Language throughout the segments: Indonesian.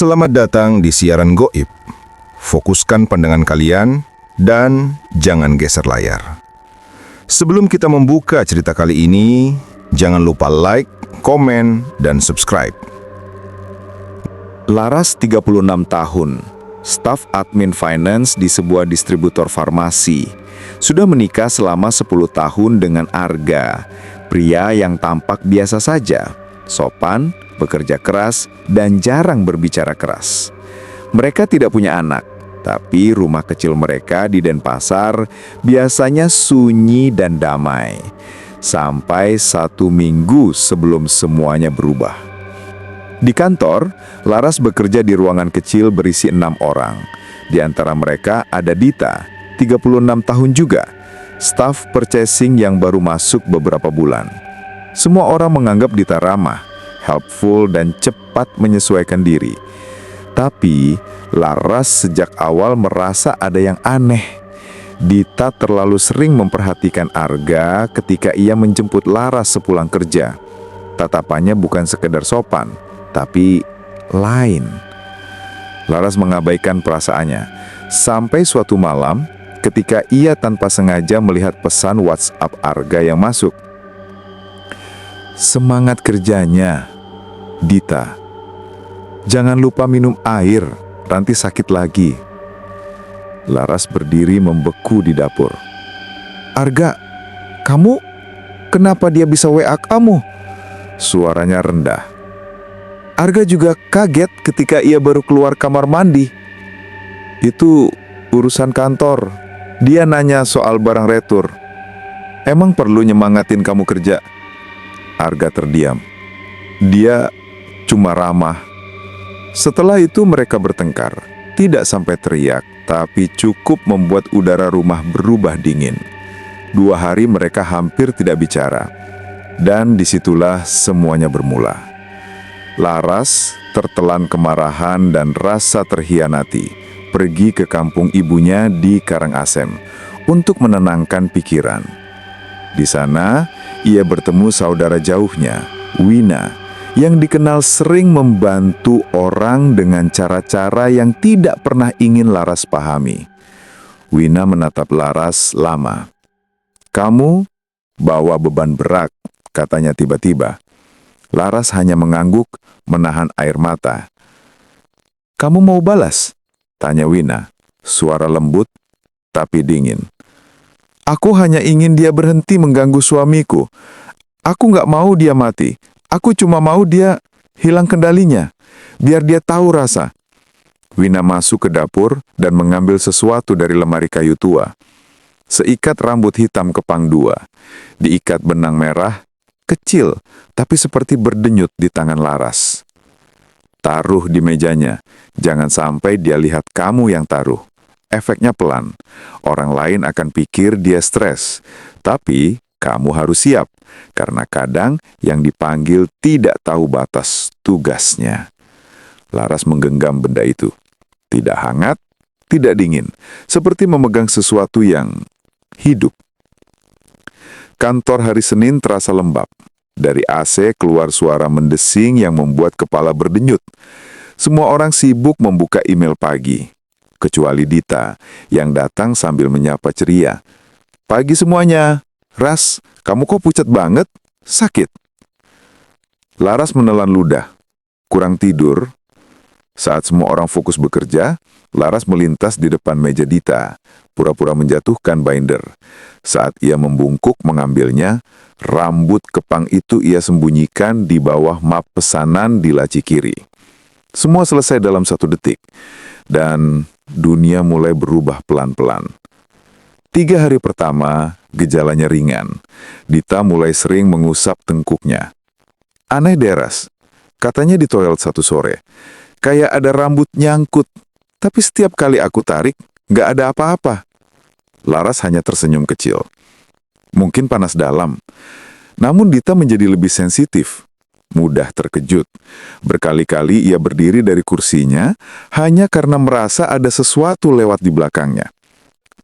Selamat datang di siaran Goib. Fokuskan pandangan kalian dan jangan geser layar. Sebelum kita membuka cerita kali ini, jangan lupa like, komen, dan subscribe. Laras 36 tahun, staf admin finance di sebuah distributor farmasi. Sudah menikah selama 10 tahun dengan Arga, pria yang tampak biasa saja, sopan, bekerja keras, dan jarang berbicara keras. Mereka tidak punya anak, tapi rumah kecil mereka di Denpasar biasanya sunyi dan damai. Sampai 1 minggu sebelum semuanya berubah. Di kantor, Laras bekerja di ruangan kecil berisi 6 orang. Di antara mereka ada Dita, 36 tahun juga, staf purchasing yang baru masuk beberapa bulan. Semua orang menganggap Dita ramah, helpful, dan cepat menyesuaikan diri. Tapi, Laras sejak awal merasa ada yang aneh. Dita terlalu sering memperhatikan Arga ketika ia menjemput Laras sepulang kerja. Tatapannya bukan sekedar sopan, tapi lain. Laras mengabaikan perasaannya, sampai suatu malam ketika ia tanpa sengaja melihat pesan WhatsApp Arga yang masuk. Semangat kerjanya, Dita. Jangan lupa minum air, nanti sakit lagi. Laras berdiri membeku di dapur. Arga, kamu? Kenapa dia bisa WA kamu? Suaranya rendah. Arga juga kaget ketika ia baru keluar kamar mandi. Itu urusan kantor. Dia nanya soal barang retur. Emang perlu nyemangatin kamu kerja? Arga terdiam. Dia cuma ramah. Setelah itu mereka bertengkar. Tidak sampai teriak, tapi cukup membuat udara rumah berubah dingin. 2 hari mereka hampir tidak bicara. Dan disitulah semuanya bermula. Laras tertelan kemarahan dan rasa terhianati, pergi ke kampung ibunya di Karangasem untuk menenangkan pikiran. Di sana, ia bertemu saudara jauhnya, Wina, yang dikenal sering membantu orang dengan cara-cara yang tidak pernah ingin Laras pahami. Wina menatap Laras lama. "Kamu bawa beban berat," katanya tiba-tiba. Laras hanya mengangguk, menahan air mata. "Kamu mau balas?" tanya Wina, suara lembut tapi dingin. "Aku hanya ingin dia berhenti mengganggu suamiku. Aku nggak mau dia mati. Aku cuma mau dia hilang kendalinya, biar dia tahu rasa." Wina masuk ke dapur dan mengambil sesuatu dari lemari kayu tua. Seikat rambut hitam kepang 2, diikat benang merah, kecil, tapi seperti berdenyut di tangan Laras. "Taruh di mejanya, jangan sampai dia lihat kamu yang taruh. Efeknya pelan. Orang lain akan pikir dia stres. Tapi kamu harus siap, karena kadang yang dipanggil tidak tahu batas tugasnya." Laras menggenggam benda itu. Tidak hangat, tidak dingin. Seperti memegang sesuatu yang hidup. Kantor hari Senin terasa lembab. Dari AC keluar suara mendesing yang membuat kepala berdenyut. Semua orang sibuk membuka email pagi. Kecuali Dita, yang datang sambil menyapa ceria. "Pagi semuanya. Ras, kamu kok pucat banget? Sakit?" Laras menelan ludah. Kurang tidur. Saat semua orang fokus bekerja, Laras melintas di depan meja Dita, pura-pura menjatuhkan binder. Saat ia membungkuk mengambilnya, rambut kepang itu ia sembunyikan di bawah map pesanan di laci kiri. Semua selesai dalam 1 detik. Dan dunia mulai berubah pelan-pelan. 3 hari pertama, gejalanya ringan. Dita mulai sering mengusap tengkuknya. "Aneh Deras, katanya di toilet 1 sore. Kayak ada rambut nyangkut, tapi setiap kali aku tarik, nggak ada apa-apa." Laras hanya tersenyum kecil. Mungkin panas dalam. Namun Dita menjadi lebih sensitif. Mudah terkejut. Berkali-kali ia berdiri dari kursinya hanya karena merasa ada sesuatu lewat di belakangnya.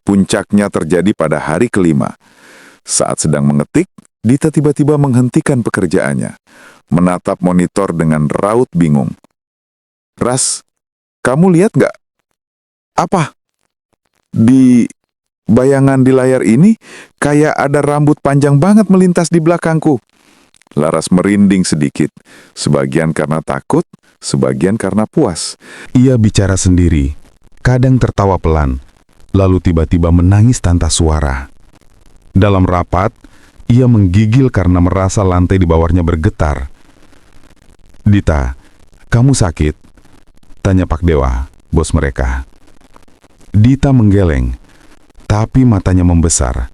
Puncaknya terjadi pada hari ke-5. Saat sedang mengetik, Dita tiba-tiba menghentikan pekerjaannya, menatap monitor dengan raut bingung. Ras, kamu lihat nggak? Apa? Di bayangan di layar ini kayak ada rambut panjang banget melintas di belakangku. Laras merinding sedikit, sebagian karena takut, sebagian karena puas. Ia bicara sendiri, kadang tertawa pelan, lalu tiba-tiba menangis tanpa suara. Dalam rapat, ia menggigil karena merasa lantai di bawahnya bergetar. "Dita, kamu sakit?" tanya Pak Dewa, bos mereka. Dita menggeleng, tapi matanya membesar.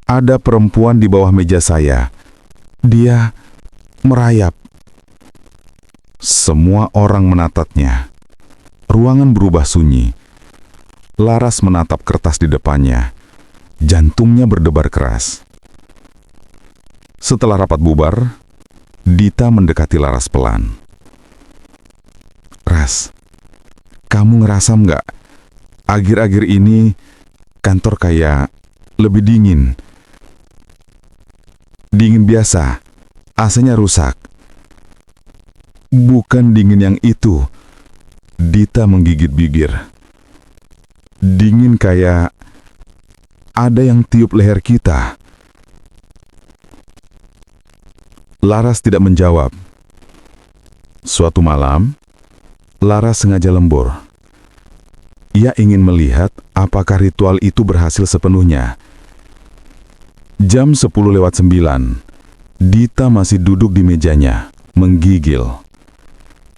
"Ada perempuan di bawah meja saya. Dia merayap." Semua orang menatapnya. Ruangan berubah sunyi. Laras menatap kertas di depannya. Jantungnya berdebar keras. Setelah rapat bubar, Dita mendekati Laras pelan. "Ras, kamu ngerasam nggak? Akhir-akhir ini kantor kayak lebih dingin. Dingin biasa, AC-nya rusak." "Bukan dingin yang itu." Dita menggigit bibir. "Dingin kayak ada yang tiup leher kita." Laras tidak menjawab. Suatu malam, Laras sengaja lembur. Ia ingin melihat apakah ritual itu berhasil sepenuhnya. Jam 10:09, Dita masih duduk di mejanya, menggigil.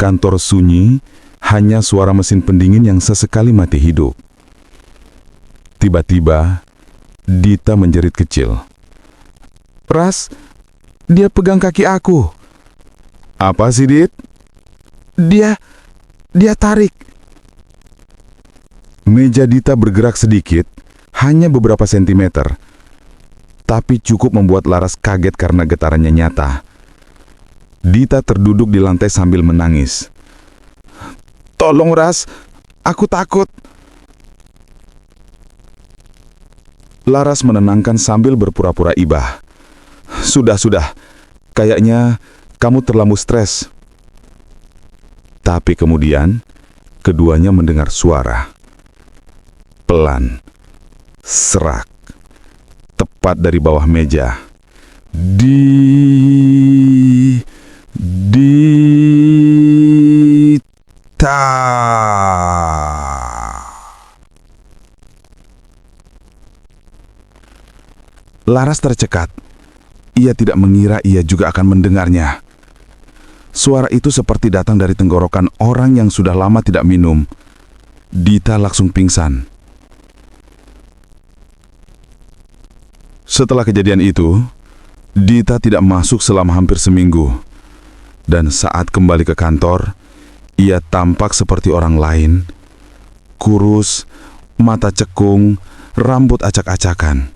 Kantor sunyi, hanya suara mesin pendingin yang sesekali mati hidup. Tiba-tiba, Dita menjerit kecil. "Ras, dia pegang kaki aku." "Apa sih, Dit?" Dia tarik." Meja Dita bergerak sedikit, hanya beberapa sentimeter. Tapi cukup membuat Laras kaget karena getarannya nyata. Dita terduduk di lantai sambil menangis. "Tolong, Ras, aku takut." Laras menenangkan sambil berpura-pura ibah. Sudah, kayaknya kamu terlalu stres." Tapi kemudian, keduanya mendengar suara. Pelan, serak, tepat dari bawah meja. Dita. Laras tercekat. Ia tidak mengira ia juga akan mendengarnya. Suara itu seperti datang dari tenggorokan orang yang sudah lama tidak minum. Dita langsung pingsan. Setelah kejadian itu, Dita tidak masuk selama hampir seminggu. Dan saat kembali ke kantor, ia tampak seperti orang lain. Kurus, mata cekung, rambut acak-acakan.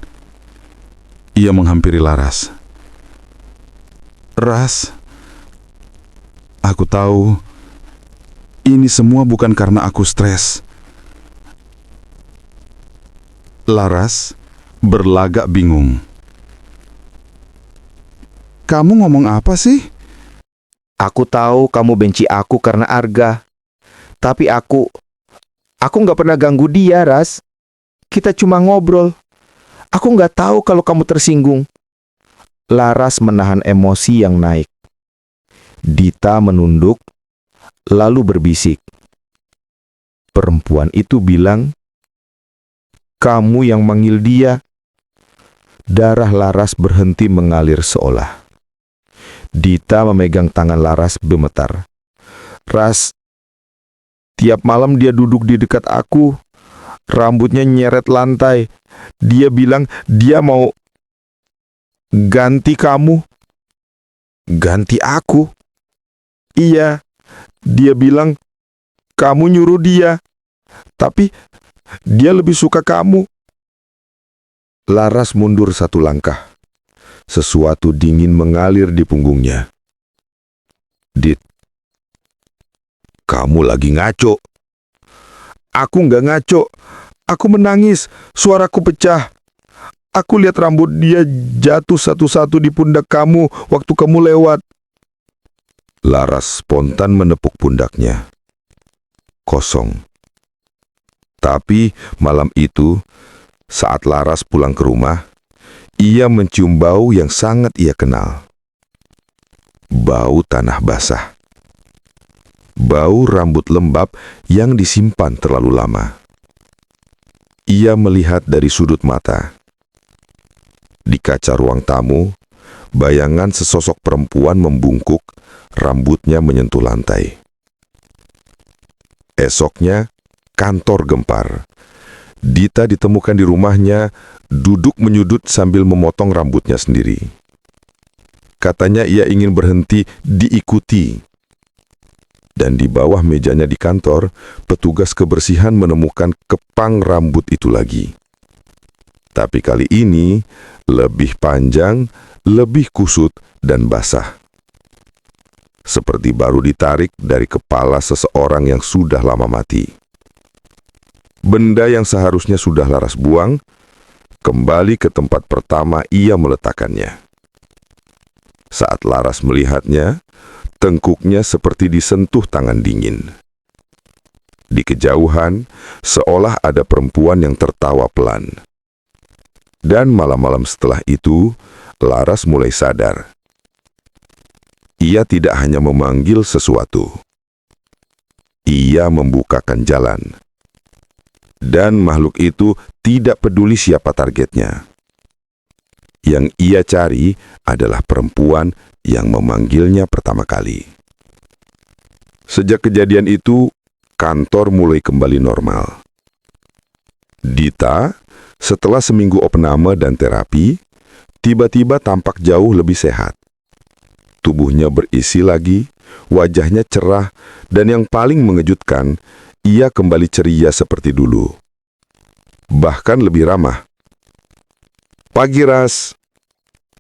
Ia menghampiri Laras. "Ras, aku tahu ini semua bukan karena aku stres." Laras berlagak bingung. "Kamu ngomong apa sih?" Aku tahu kamu benci aku karena Arga. Tapi aku nggak pernah ganggu dia, Ras. Kita cuma ngobrol. Aku nggak tahu kalau kamu tersinggung." Laras menahan emosi yang naik. Dita menunduk, lalu berbisik. Perempuan itu bilang, "Kamu yang manggil dia." Darah Laras berhenti mengalir seolah. Dita memegang tangan Laras gemetar. "Ras, tiap malam dia duduk di dekat aku. Rambutnya nyeret lantai. Dia bilang dia mau ganti kamu." "Ganti aku?" "Iya, dia bilang kamu nyuruh dia. Tapi dia lebih suka kamu." Laras mundur satu langkah. Sesuatu dingin mengalir di punggungnya. "Dit, kamu lagi ngaco." "Aku nggak ngaco. Aku menangis. Suaraku pecah. Aku lihat rambut dia jatuh satu-satu di pundak kamu waktu kamu lewat." Laras spontan menepuk pundaknya. kosong. Tapi malam itu, saat Laras pulang ke rumah, ia mencium bau yang sangat ia kenal. Bau tanah basah. Bau rambut lembab yang disimpan terlalu lama. Ia melihat dari sudut mata. Di kaca ruang tamu, bayangan sesosok perempuan membungkuk, rambutnya menyentuh lantai. Esoknya, kantor gempar. Dita ditemukan di rumahnya, duduk menyudut sambil memotong rambutnya sendiri. Katanya ia ingin berhenti diikuti. Dan di bawah mejanya di kantor, petugas kebersihan menemukan kepang rambut itu lagi. Tapi kali ini, lebih panjang, lebih kusut, dan basah. Seperti baru ditarik dari kepala seseorang yang sudah lama mati. Benda yang seharusnya sudah Laras buang, kembali ke tempat pertama ia meletakkannya. Saat Laras melihatnya, tengkuknya seperti disentuh tangan dingin. Di kejauhan, seolah ada perempuan yang tertawa pelan. Dan malam-malam setelah itu, Laras mulai sadar. Ia tidak hanya memanggil sesuatu. Ia membukakan jalan. Dan makhluk itu tidak peduli siapa targetnya. Yang ia cari adalah perempuan yang memanggilnya pertama kali. Sejak kejadian itu, kantor mulai kembali normal. Dita, setelah seminggu opname dan terapi, tiba-tiba tampak jauh lebih sehat. Tubuhnya berisi lagi, wajahnya cerah, dan yang paling mengejutkan, ia kembali ceria seperti dulu. Bahkan lebih ramah. "Pagi, Ras,"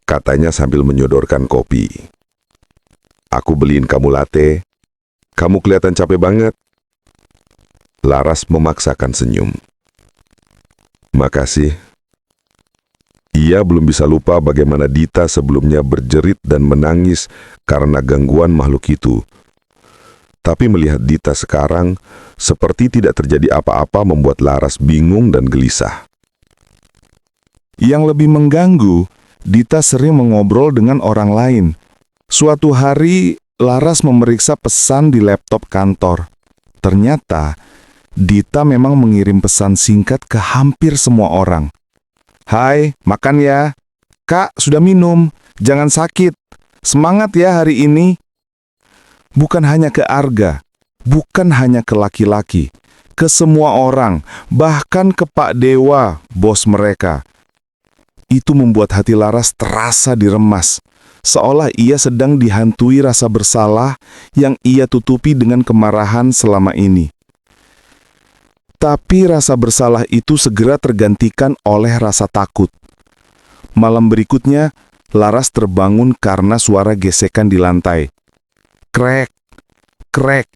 katanya sambil menyodorkan kopi. "Aku beliin kamu latte. Kamu kelihatan capek banget." Laras memaksakan senyum. "Makasih." Ia belum bisa lupa bagaimana Dita sebelumnya berjerit dan menangis karena gangguan makhluk itu. Tapi melihat Dita sekarang, seperti tidak terjadi apa-apa membuat Laras bingung dan gelisah. Yang lebih mengganggu, Dita sering mengobrol dengan orang lain. Suatu hari, Laras memeriksa pesan di laptop kantor. Ternyata, Dita memang mengirim pesan singkat ke hampir semua orang. "Hai, makan ya. Kak, sudah minum. Jangan sakit. Semangat ya hari ini." Bukan hanya ke Arga, bukan hanya ke laki-laki, ke semua orang, bahkan ke Pak Dewa, bos mereka. Itu membuat hati Laras terasa diremas, seolah ia sedang dihantui rasa bersalah yang ia tutupi dengan kemarahan selama ini. Tapi rasa bersalah itu segera tergantikan oleh rasa takut. Malam berikutnya, Laras terbangun karena suara gesekan di lantai. Krek, krek.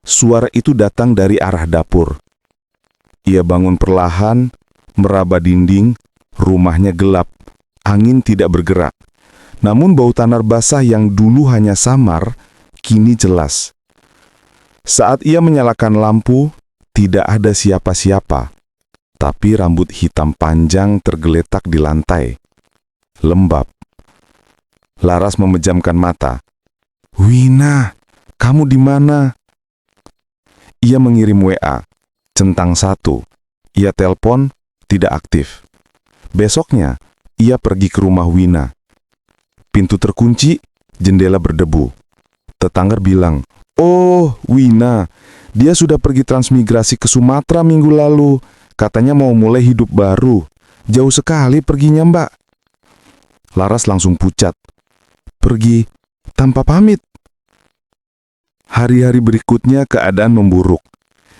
Suara itu datang dari arah dapur. Ia bangun perlahan, meraba dinding, rumahnya gelap, angin tidak bergerak. Namun bau tanah basah yang dulu hanya samar, kini jelas. Saat ia menyalakan lampu, tidak ada siapa-siapa, tapi rambut hitam panjang tergeletak di lantai. Lembab. Laras memejamkan mata. "Wina, kamu di mana?" Ia mengirim WA, centang 1. Ia telepon, tidak aktif. Besoknya, ia pergi ke rumah Wina. Pintu terkunci, jendela berdebu. Tetangga bilang, "Oh, Wina, dia sudah pergi transmigrasi ke Sumatera minggu lalu. Katanya mau mulai hidup baru. Jauh sekali perginya, Mbak." Laras langsung pucat. Pergi tanpa pamit. Hari-hari berikutnya keadaan memburuk.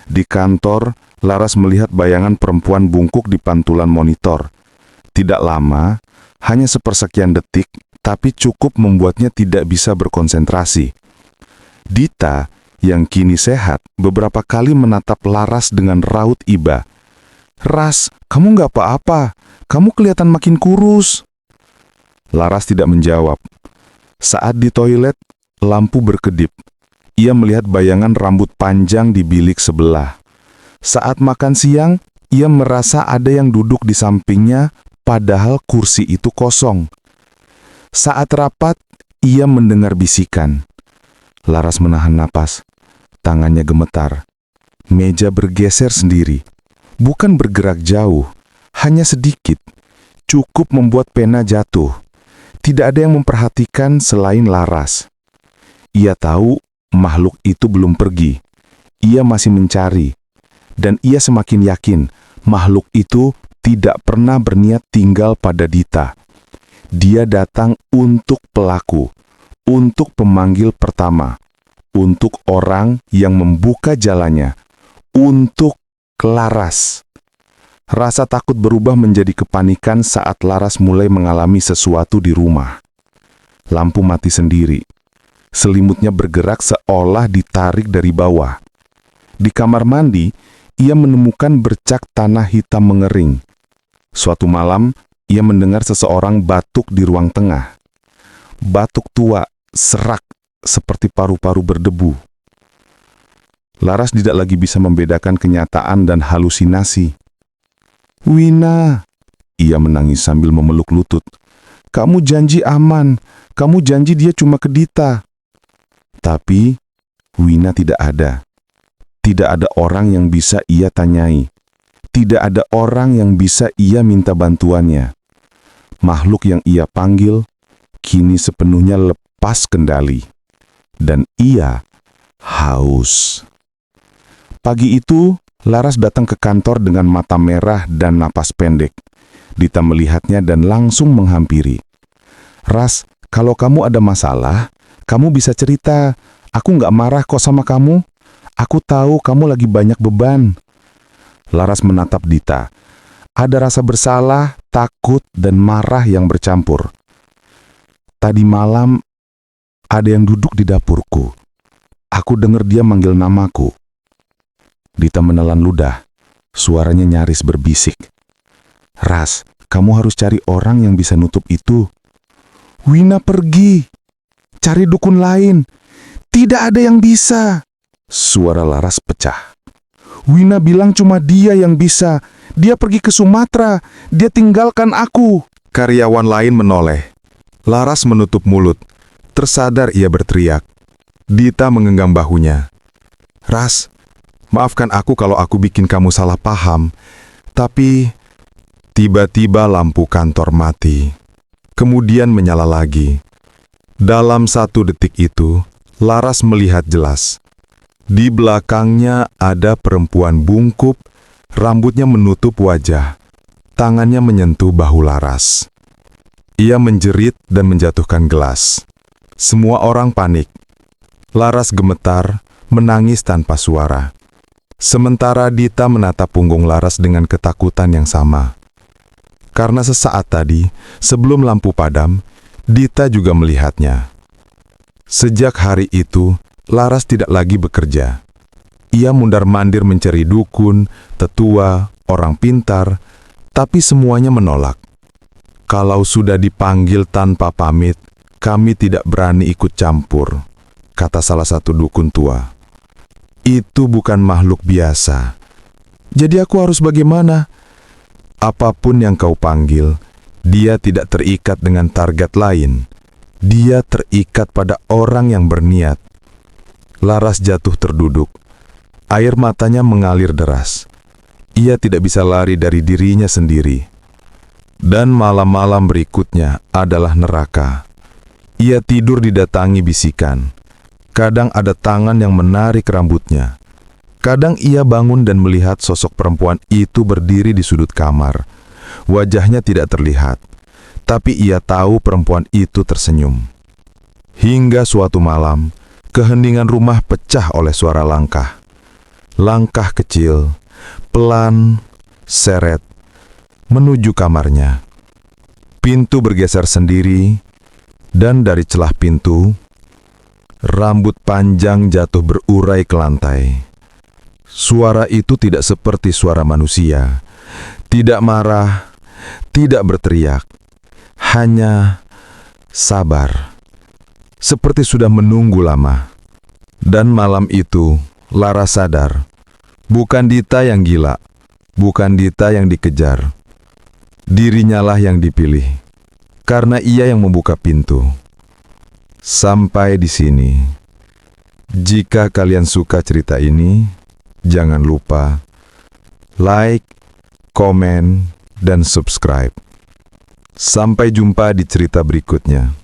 Di kantor, Laras melihat bayangan perempuan bungkuk di pantulan monitor. Tidak lama, hanya sepersekian detik, tapi cukup membuatnya tidak bisa berkonsentrasi. Dita, yang kini sehat, beberapa kali menatap Laras dengan raut iba. "Ras, kamu nggak apa-apa. Kamu kelihatan makin kurus." Laras tidak menjawab. Saat di toilet, lampu berkedip. ia melihat bayangan rambut panjang di bilik sebelah. Saat makan siang, ia merasa ada yang duduk di sampingnya, padahal kursi itu kosong. Saat rapat, ia mendengar bisikan. Laras menahan napas. Tangannya gemetar. Meja bergeser sendiri. Bukan bergerak jauh, hanya sedikit. Cukup membuat pena jatuh. Tidak ada yang memperhatikan selain Laras. Ia tahu makhluk itu belum pergi. Ia masih mencari. Dan ia semakin yakin makhluk itu tidak pernah berniat tinggal pada Dita. Dia datang untuk pelaku, untuk pemanggil pertama, untuk orang yang membuka jalannya, untuk Laras. Rasa takut berubah menjadi kepanikan saat Laras mulai mengalami sesuatu di rumah. Lampu mati sendiri. Selimutnya bergerak seolah ditarik dari bawah. Di kamar mandi, ia menemukan bercak tanah hitam mengering. Suatu malam, ia mendengar seseorang batuk di ruang tengah. Batuk tua, serak, seperti paru-paru berdebu. Laras tidak lagi bisa membedakan kenyataan dan halusinasi. "Wina," ia menangis sambil memeluk lutut. "Kamu janji aman, kamu janji dia cuma ke Dita." Tapi Wina tidak ada. Tidak ada orang yang bisa ia tanyai. Tidak ada orang yang bisa ia minta bantuannya. Makhluk yang ia panggil kini sepenuhnya lepas kendali. Dan ia haus. Pagi itu, Laras datang ke kantor dengan mata merah dan napas pendek. Dita melihatnya dan langsung menghampiri. "Ras, kalau kamu ada masalah, kamu bisa cerita. Aku nggak marah kok sama kamu. Aku tahu kamu lagi banyak beban." Laras menatap Dita. Ada rasa bersalah, takut, dan marah yang bercampur. "Tadi malam, ada yang duduk di dapurku. Aku dengar dia manggil namaku." Dita menelan ludah. Suaranya nyaris berbisik. "Ras, kamu harus cari orang yang bisa nutup itu." "Wina pergi. Cari dukun lain. Tidak ada yang bisa." Suara Laras pecah. "Wina bilang cuma dia yang bisa. Dia pergi ke Sumatera. Dia tinggalkan aku." Karyawan lain menoleh. Laras menutup mulut. Tersadar ia berteriak. Dita menggenggam bahunya. "Ras, maafkan aku kalau aku bikin kamu salah paham. Tapi..." Tiba-tiba lampu kantor mati. Kemudian menyala lagi. Dalam 1 detik itu, Laras melihat jelas. Di belakangnya ada perempuan bungkuk, rambutnya menutup wajah. Tangannya menyentuh bahu Laras. Ia menjerit dan menjatuhkan gelas. Semua orang panik. Laras gemetar, menangis tanpa suara. Sementara Dita menatap punggung Laras dengan ketakutan yang sama. Karena sesaat tadi, sebelum lampu padam, Dita juga melihatnya. Sejak hari itu, Laras tidak lagi bekerja. Ia mundar-mandir mencari dukun, tetua, orang pintar, tapi semuanya menolak. "Kalau sudah dipanggil tanpa pamit, kami tidak berani ikut campur," kata salah satu dukun tua. "Itu bukan makhluk biasa. Jadi aku harus bagaimana?" "Apapun yang kau panggil, dia tidak terikat dengan target lain. Dia terikat pada orang yang berniat." Laras jatuh terduduk. Air matanya mengalir deras. Ia tidak bisa lari dari dirinya sendiri. Dan malam-malam berikutnya adalah neraka. Ia tidur didatangi bisikan. Kadang ada tangan yang menarik rambutnya. Kadang ia bangun dan melihat sosok perempuan itu berdiri di sudut kamar. Wajahnya tidak terlihat, tapi ia tahu perempuan itu tersenyum. Hingga suatu malam, keheningan rumah pecah oleh suara langkah. Langkah kecil, pelan, seret, menuju kamarnya. Pintu bergeser sendiri, dan dari celah pintu, rambut panjang jatuh berurai ke lantai. Suara itu tidak seperti suara manusia. Tidak marah, tidak berteriak. Hanya sabar. Seperti sudah menunggu lama. Dan malam itu, Lara sadar, bukan Dita yang gila, bukan Dita yang dikejar. Dirinya lah yang dipilih, karena ia yang membuka pintu. Sampai di sini. Jika kalian suka cerita ini, jangan lupa like, komen, dan subscribe. Sampai jumpa di cerita berikutnya.